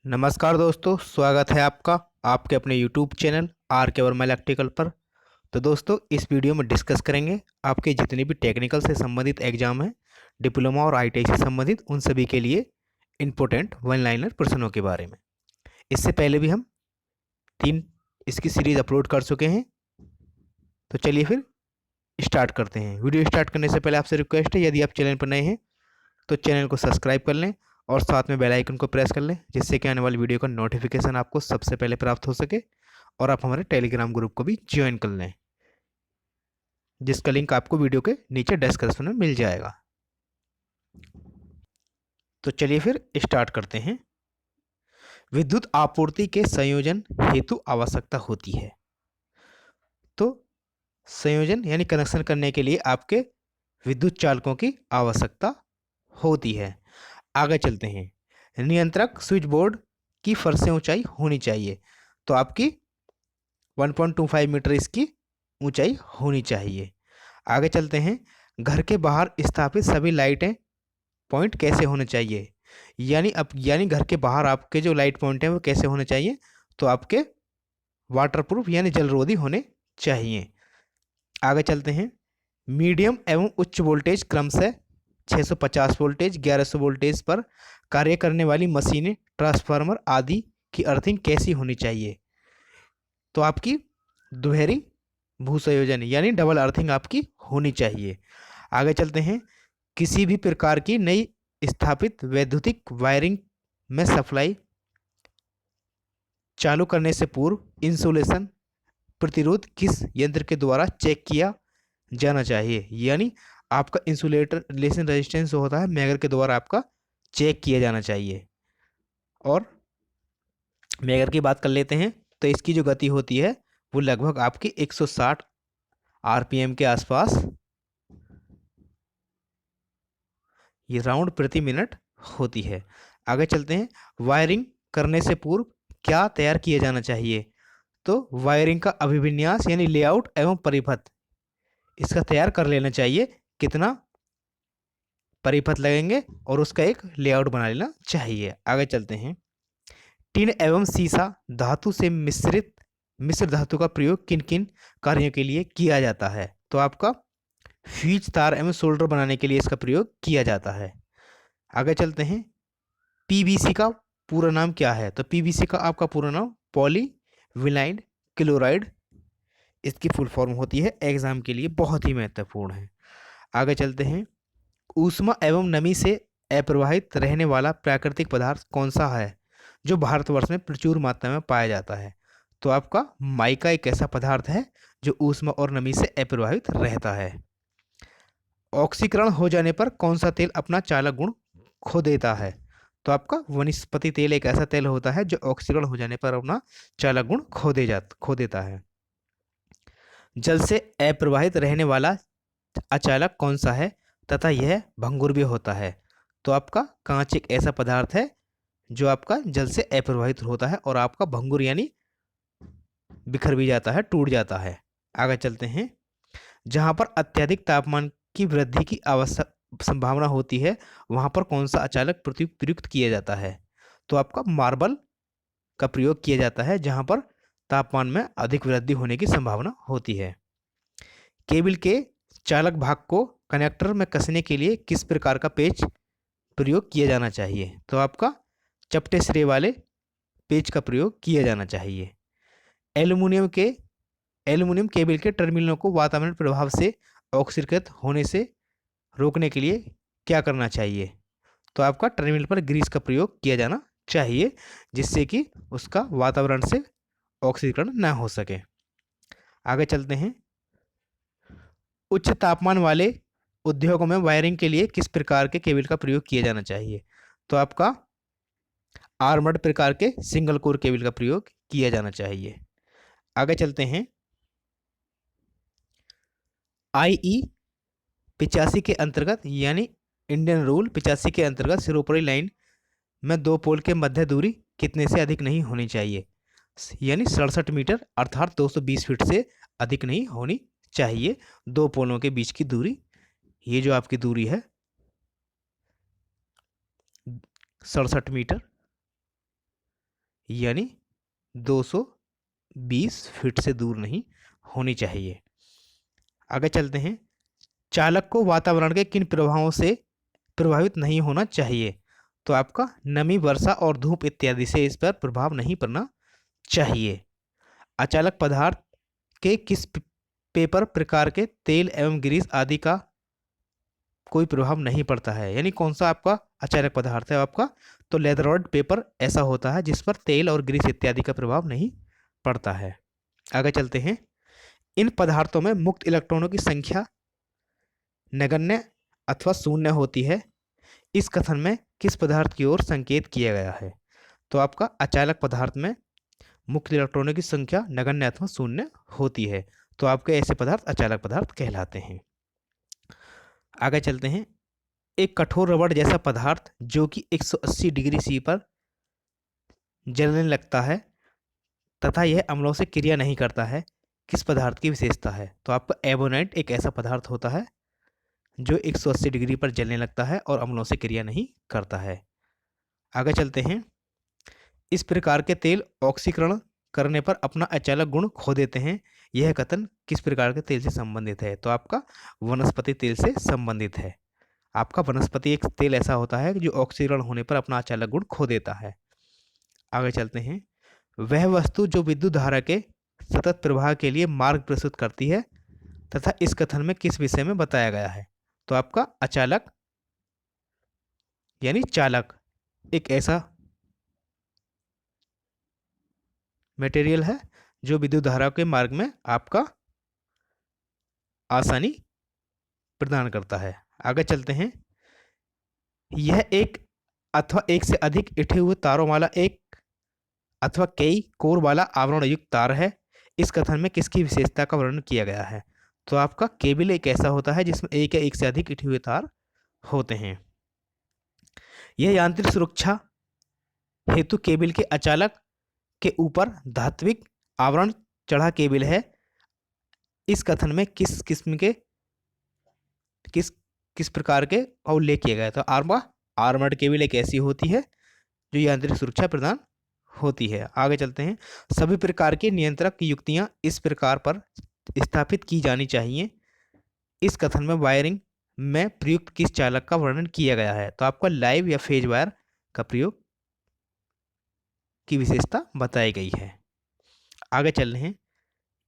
नमस्कार दोस्तों, स्वागत है आपका आपके अपने YouTube चैनल आर के वर्मा इलेक्ट्रिकल पर। तो दोस्तों, इस वीडियो में डिस्कस करेंगे आपके जितने भी टेक्निकल से संबंधित एग्जाम हैं, डिप्लोमा और ITI से संबंधित, उन सभी के लिए इम्पोर्टेंट वन लाइनर प्रश्नों के बारे में। इससे पहले भी हम 3 इसकी सीरीज अपलोड कर चुके हैं। तो चलिए फिर स्टार्ट करते हैं। वीडियो स्टार्ट करने से पहले आपसे रिक्वेस्ट है, यदि आप चैनल पर नए हैं तो चैनल को सब्सक्राइब कर लें और साथ में बेल आइकन को प्रेस कर लें, जिससे कि आने वाली वीडियो का नोटिफिकेशन आपको सबसे पहले प्राप्त हो सके। और आप हमारे टेलीग्राम ग्रुप को भी ज्वाइन कर लें, जिसका लिंक आपको वीडियो के नीचे डिस्क्रिप्शन में मिल जाएगा। तो चलिए फिर स्टार्ट करते हैं। विद्युत आपूर्ति के संयोजन हेतु आवश्यकता होती है। तो संयोजन यानी कनेक्शन करने के लिए आपके विद्युत चालकों की आवश्यकता होती है। आगे चलते हैं। नियंत्रक स्विच बोर्ड की फर्श से ऊंचाई होनी चाहिए। तो आपकी 1.25 मीटर इसकी ऊंचाई होनी चाहिए। आगे चलते हैं। घर के बाहर स्थापित सभी लाइटें पॉइंट कैसे होने चाहिए, यानी घर के बाहर आपके जो लाइट पॉइंट हैं वो कैसे होने चाहिए, तो आपके वाटरप्रूफ यानी जलरोधी होने चाहिए। आगे चलते हैं। मीडियम एवं उच्च वोल्टेज क्रमशः 650 वोल्टेज 1100 वोल्टेज पर कार्य करने वाली मशीनें, ट्रांसफार्मर आदि की अर्थिंग कैसी होनी चाहिए, तो आपकी दोहरी भू संयोजन यानी डबल अर्थिंग आपकी होनी चाहिए। आगे चलते हैं। किसी भी प्रकार की नई स्थापित वैद्युतिक वायरिंग में सप्लाई चालू करने से पूर्व इंसुलेशन प्रतिरोध किस यंत्र के द्वारा चेक किया जाना चाहिए, यानी आपका इंसुलेशन रेजिस्टेंस होता है मैगर के द्वारा आपका चेक किया जाना चाहिए। और मैगर की बात कर लेते हैं तो इसकी जो गति होती है वो लगभग आपकी 160 RPM के आसपास ये राउंड प्रति मिनट होती है। आगे चलते हैं। वायरिंग करने से पूर्व क्या तैयार किया जाना चाहिए, तो वायरिंग का अभिविन्यास यानी लेआउट एवं परिपथ इसका तैयार कर लेना चाहिए। कितना परिपथ लगेंगे और उसका एक लेआउट बना लेना चाहिए। आगे चलते हैं। टिन एवं सीसा धातु से मिश्र धातु का प्रयोग किन किन कार्यों के लिए किया जाता है, तो आपका फ्यूज तार एवं सोल्डर बनाने के लिए इसका प्रयोग किया जाता है। आगे चलते हैं। PVC का पूरा नाम क्या है, तो PVC का आपका पूरा नाम पॉली विनाइल क्लोराइड इसकी फुल फॉर्म होती है। एग्जाम के लिए बहुत ही महत्वपूर्ण है। आगे चलते हैं। ऊष्मा एवं नमी से अप्रवाहित रहने वाला प्राकृतिक पदार्थ कौन सा है जो भारतवर्ष में प्रचुर मात्रा में पाया जाता है, तो आपका माइका एक ऐसा पदार्थ है जो ऊष्मा और नमी से अप्रवाहित रहता है। ऑक्सीकरण हो जाने पर कौन सा तेल अपना चालक गुण खो देता है, तो आपका वनस्पति तेल एक ऐसा तेल होता है जो ऑक्सीकरण हो जाने पर अपना चालक गुण खो देता है। जल से अप्रवाहित रहने वाला अचालक कौन सा है तथा यह भंगुर भी होता है, तो आपका कांच एक ऐसा पदार्थ है जो आपका जल से अप्रवाहित होता है और आपका भंगुर यानी बिखर भी जाता है, टूट जाता है। आगे चलते हैं। जहां पर अत्यधिक तापमान की वृद्धि की आवश्यक संभावना होती है वहां पर कौन सा अचालक प्रयुक्त किया जाता है, तो आपका मार्बल का प्रयोग किया जाता है जहां पर तापमान में अधिक वृद्धि होने की संभावना होती है। केबल के चालक भाग को कनेक्टर में कसने के लिए किस प्रकार का पेच प्रयोग किया जाना चाहिए, तो आपका चपटे सिरे वाले पेच का प्रयोग किया जाना चाहिए। एल्युमिनियम केबल के टर्मिनलों को वातावरण प्रभाव से ऑक्सीकृत होने से रोकने के लिए क्या करना चाहिए, तो आपका टर्मिनल पर ग्रीस का प्रयोग किया जाना चाहिए, जिससे कि उसका वातावरण से ऑक्सीकरण ना हो सके। आगे चलते हैं। उच्च तापमान वाले उद्योगों में वायरिंग के लिए किस प्रकार के केबल का प्रयोग किया जाना चाहिए, तो आपका आर्मर्ड प्रकार के सिंगल कोर केबल का प्रयोग किया जाना चाहिए। आगे चलते हैं। IE 85 के अंतर्गत यानी इंडियन रूल 85 के अंतर्गत सिरोपरी लाइन में 2 पोल के मध्य दूरी कितने से अधिक नहीं होनी चाहिए, यानी 67 मीटर अर्थात 220 फीट से अधिक नहीं होनी चाहिए 2 पोलों के बीच की दूरी। ये जो आपकी दूरी है 67 मीटर यानी 220 फीट से दूर नहीं होनी चाहिए। आगे चलते हैं, चालक को वातावरण के किन प्रभावों से प्रभावित नहीं होना चाहिए? तो आपका नमी, वर्षा और धूप इत्यादि से इस पर प्रभाव नहीं पड़ना चाहिए। अचालक पदार्थ के किस पेपर प्रकार के तेल एवं ग्रीस आदि का कोई प्रभाव नहीं पड़ता है? यानी कौन सा आपका अचालक पदार्थ है आपका? तो लेदरॉड पेपर ऐसा होता है जिस पर तेल और ग्रीस इत्यादि का प्रभाव नहीं पड़ता है। आगे चलते हैं, इन पदार्थों में मुक्त इलेक्ट्रॉनों की संख्या नगण्य अथवा शून्य होती है। इस कथन में किस पदार्थ की ओर संकेत किया गया है? तो आपका अचालक पदार्थ में मुक्त इलेक्ट्रॉनों की संख्या नगण्य अथवा शून्य होती है, तो आपके ऐसे पदार्थ अचालक पदार्थ कहलाते हैं। आगे चलते हैं, एक कठोर रबड़ जैसा पदार्थ जो कि 180 डिग्री सी पर जलने लगता है तथा यह अम्लों से क्रिया नहीं करता है, किस पदार्थ की विशेषता है? तो आपका एबोनाइट एक ऐसा पदार्थ होता है जो 180 डिग्री पर जलने लगता है और अम्लों से क्रिया नहीं करता है। आगे चलते हैं, इस प्रकार के तेल ऑक्सीकरण करने पर अपना अचालक गुण खो देते हैं, यह कथन किस प्रकार के तेल से संबंधित है? तो आपका वनस्पति तेल से संबंधित है। आपका वनस्पति एक तेल ऐसा होता है जो ऑक्सीकरण होने पर अपना अचालक गुण खो देता है। आगे चलते हैं, वह वस्तु जो विद्युत धारा के सतत प्रवाह के लिए मार्ग प्रस्तुत करती है तथा इस कथन में किस विषय में बताया गया है? तो आपका अचालक यानी चालक एक ऐसा मटेरियल है जो विद्युत धारा के मार्ग में आपका आसानी प्रदान करता है। आगे चलते हैं, यह एक अथवा एक से अधिक इठे हुए तारों वाला एक अथवा कई कोर वाला आवरण युक्त तार है। इस कथन में किसकी विशेषता का वर्णन किया गया है? तो आपका केबल एक ऐसा होता है जिसमें एक या एक से अधिक इठे हुए तार होते हैं। यह यांत्रिक सुरक्षा हेतु केबल के अचालक के ऊपर धात्विक आवरण चढ़ा केबल है। इस कथन में किस किस्म के किस प्रकार के का उल्लेख किया गया? तो आर्मर्ड केबल एक ऐसी होती है जो यांत्रिक सुरक्षा प्रदान होती है। आगे चलते हैं, सभी प्रकार के नियंत्रक की युक्तियां इस प्रकार पर स्थापित की जानी चाहिए। इस कथन में वायरिंग में प्रयुक्त किस चालक का वर्णन किया गया है? तो आपका लाइव या फेज वायर का प्रयोग की विशेषता बताई गई है। आगे चल रहे हैं,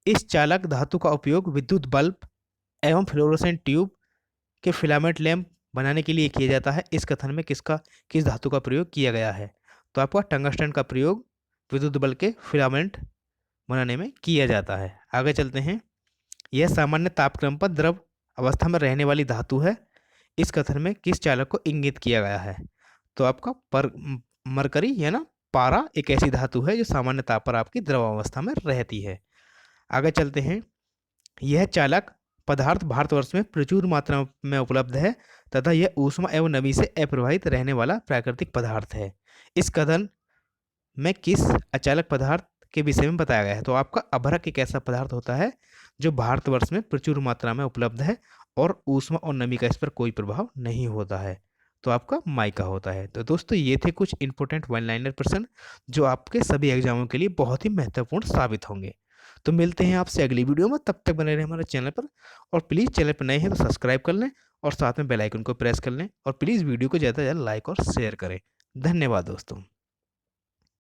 इस चालक धातु का उपयोग विद्युत बल्ब एवं फ्लोरोसेंट ट्यूब के फिलामेंट लैंप बनाने के लिए किया जाता है। इस कथन में किस धातु का प्रयोग किया गया है? तो आपका टंगस्टन का प्रयोग विद्युत बल्ब के फिलामेंट बनाने में किया जाता है। आगे चलते हैं, यह सामान्य तापक्रम पर द्रव अवस्था में रहने वाली धातु है। इस कथन में किस चालक को इंगित किया गया है? तो आपका मरकरी या ना पारा एक ऐसी धातु है जो सामान्य ताप पर आपकी द्रव अवस्था में रहती है। आगे चलते हैं, यह चालक पदार्थ भारतवर्ष में प्रचुर मात्रा में उपलब्ध है तथा यह ऊष्मा एवं नमी से अप्रभावित रहने वाला प्राकृतिक पदार्थ है। इस कथन में किस अचालक पदार्थ के विषय में बताया गया है? तो आपका अभ्रक एक ऐसा पदार्थ होता है जो भारतवर्ष में प्रचुर मात्रा में उपलब्ध है और ऊष्मा और नमी का इस पर कोई प्रभाव नहीं होता है, तो आपका माइका होता है। तो दोस्तों, ये थे कुछ इंपॉर्टेंट वन लाइनर प्रश्न जो आपके सभी एग्जामों के लिए बहुत ही महत्वपूर्ण साबित होंगे। तो मिलते हैं आपसे अगली वीडियो में, तब तक बने रहे हमारे चैनल पर और प्लीज़ चैनल पर नए हैं तो सब्सक्राइब कर लें और साथ में बेल आइकन को प्रेस कर लें और प्लीज़ वीडियो को ज़्यादा से ज़्यादा लाइक और शेयर करें। धन्यवाद दोस्तों।